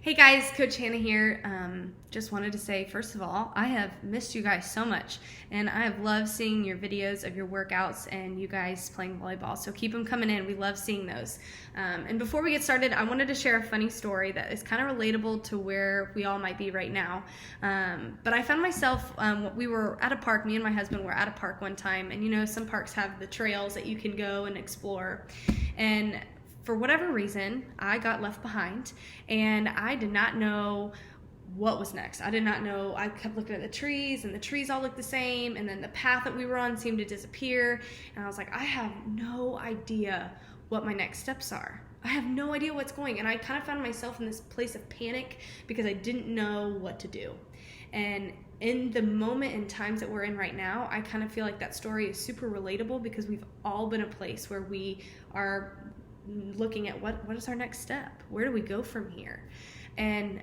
Hey guys, Coach Hannah here. Just wanted to say, first of all, I have missed you guys so much, and I have loved seeing your videos of your workouts and you guys playing volleyball. So keep them coming in. We love seeing those. And before we get started, I wanted to share a funny story that is kind of relatable to where we all might be right now. But I found myself, we were at a park, me and my husband were at a park one time, and you know, some parks have the trails that you can go and explore. And for whatever reason, I got left behind, and I did not know what was next. I did not know. I kept looking at the trees, and the trees all looked the same, and then the path that we were on seemed to disappear, and I was like, I have no idea what my next steps are. I have no idea what's going, and I kind of found myself in this place of panic because I didn't know what to do. And in the moment and times that we're in right now, I kind of feel like that story is super relatable because we've all been a place where we are looking at what is our next step? Where do we go from here? And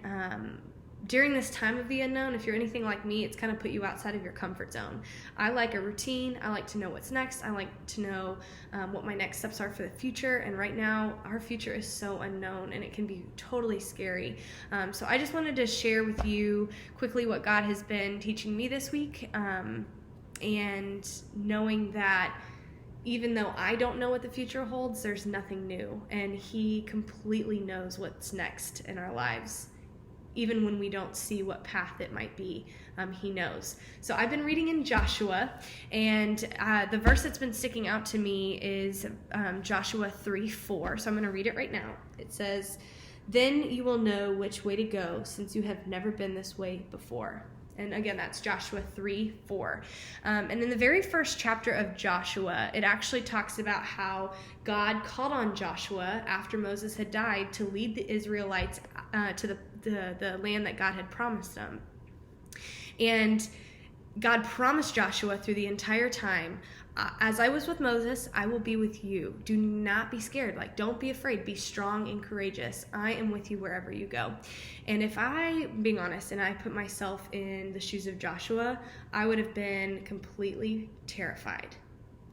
during this time of the unknown, if you're anything like me, it's kind of put you outside of your comfort zone. I like a routine. I like to know what's next. I like to know what my next steps are for the future. And right now, our future is so unknown, and it can be totally scary. So I just wanted to share with you quickly what God has been teaching me this week, and knowing that even though I don't know what the future holds, there's nothing new, and He completely knows what's next in our lives. Even when we don't see what path it might be, He knows. So I've been reading in Joshua, and the verse that's been sticking out to me is Joshua 3:4. So I'm going to read it right now. It says, "Then you will know which way to go, since you have never been this way before." And again, that's Joshua 3:4. And in the very first chapter of Joshua, it actually talks about how God called on Joshua after Moses had died to lead the Israelites to the land that God had promised them. And God promised Joshua through the entire time, as I was with Moses, I will be with you. Do not be scared. Don't be afraid. Be strong and courageous. I am with you wherever you go. And if being honest, and I put myself in the shoes of Joshua, I would have been completely terrified.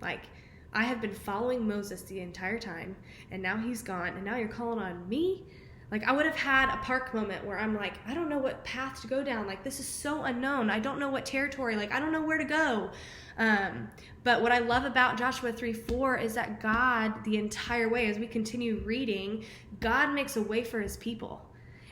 I have been following Moses the entire time, and now he's gone, and now you're calling on me? I would have had a park moment where I'm like, I don't know what path to go down. This is so unknown. I don't know what territory. I don't know where to go. But what I love about Joshua 3:4 is that God, the entire way, as we continue reading, God makes a way for His people.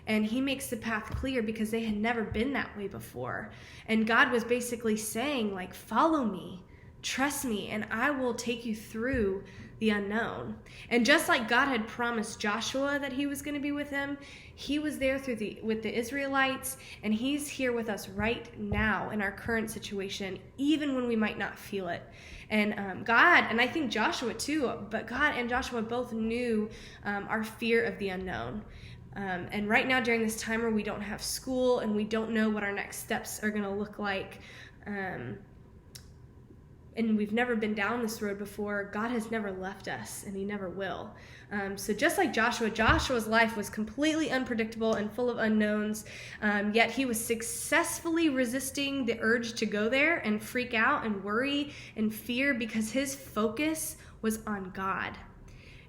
And He makes the path clear because they had never been that way before. And God was basically saying, follow me, trust me, and I will take you through the unknown. And just like God had promised Joshua that He was going to be with him, He was there with the Israelites, and He's here with us right now in our current situation, even when we might not feel it. And God, and I think Joshua too, but God and Joshua both knew our fear of the unknown. And right now, during this time where we don't have school and we don't know what our next steps are going to look like, and we've never been down this road before, God has never left us, and He never will. So just like Joshua's life was completely unpredictable and full of unknowns, yet he was successfully resisting the urge to go there and freak out and worry and fear because his focus was on God.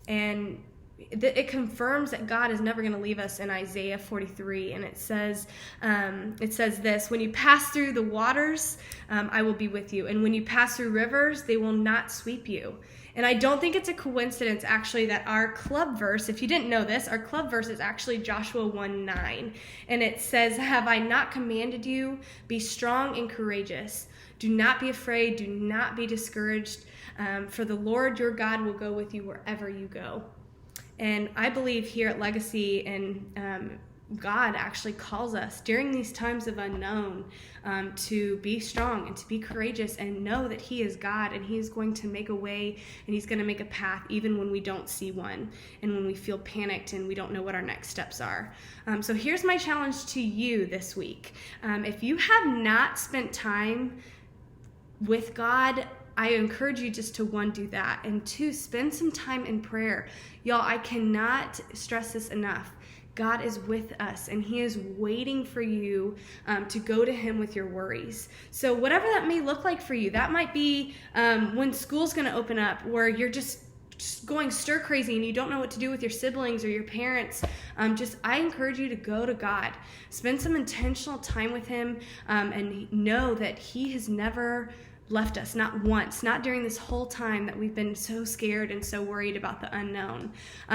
And it confirms that God is never going to leave us in Isaiah 43, and it says this: when you pass through the waters, I will be with you, and when you pass through rivers, they will not sweep you. And I don't think it's a coincidence, actually, that our club verse, if you didn't know this, our club verse is actually Joshua 1:9, and it says, "Have I not commanded you? Be strong and courageous. Do not be afraid. Do not be discouraged, for the Lord your God will go with you wherever you go." And I believe here at Legacy, and God actually calls us during these times of unknown to be strong and to be courageous and know that He is God, and He is going to make a way, and He's going to make a path even when we don't see one and when we feel panicked and we don't know what our next steps are. So here's my challenge to you this week. If you have not spent time with God, I encourage you just to, one, do that, and two, spend some time in prayer. Y'all, I cannot stress this enough. God is with us, and He is waiting for you to go to Him with your worries. So whatever that may look like for you, that might be when school's going to open up, where you're just going stir crazy and you don't know what to do with your siblings or your parents, I encourage you to go to God. Spend some intentional time with him, and know that he has never left us, not once, not during this whole time that we've been so scared and so worried about the unknown.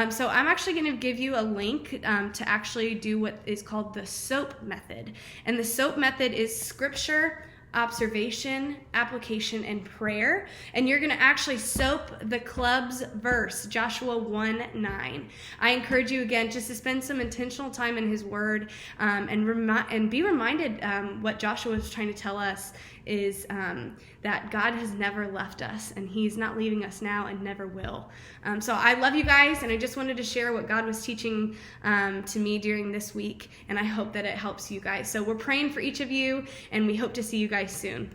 So I'm actually going to give you a link to actually do what is called the SOAP method. And the SOAP method is scripture, observation, application, and prayer. And you're going to actually soap the club's verse, Joshua 1:9. I encourage you again just to spend some intentional time in his word, and be reminded what Joshua was trying to tell us is that God has never left us, and he's not leaving us now and never will. So I love you guys, and I just wanted to share what God was teaching to me during this week, and I hope that it helps you guys. So we're praying for each of you, and we hope to see you guys soon.